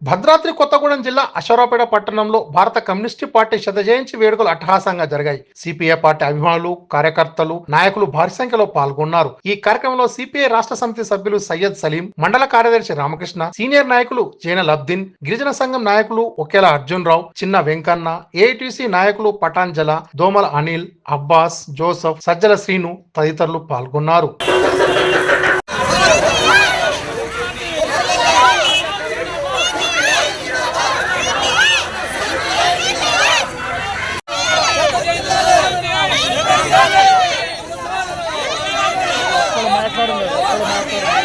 భద్రాద్రి కొత్తగూడెం జిల్లా అశ్వరావుపేట పట్టణంలో భారత కమ్యూనిస్టు పార్టీ శతజయంతి వేడుకలు అట్టహాసంగా జరిగాయి. సిపిఐ పార్టీ అభిమానులు, కార్యకర్తలు, నాయకులు భారీ సంఖ్యలో పాల్గొన్నారు. ఈ కార్యక్రమంలో సిపిఐ రాష్ట్ర సమితి సభ్యులు సయ్యద్ సలీం, మండల కార్యదర్శి రామకృష్ణ, సీనియర్ నాయకులు జైన లబ్దిన్, గిరిజన సంఘం నాయకులు ఒకేలా అర్జున్ రావు, చిన్న వెంకన్న, ఏఐటీసీ నాయకులు పటాన్జల, దోమల అనిల్, అబ్బాస్, జోసఫ్, సజ్జల శ్రీను తదితరులు పాల్గొన్నారు. మాట్లాడలేదు.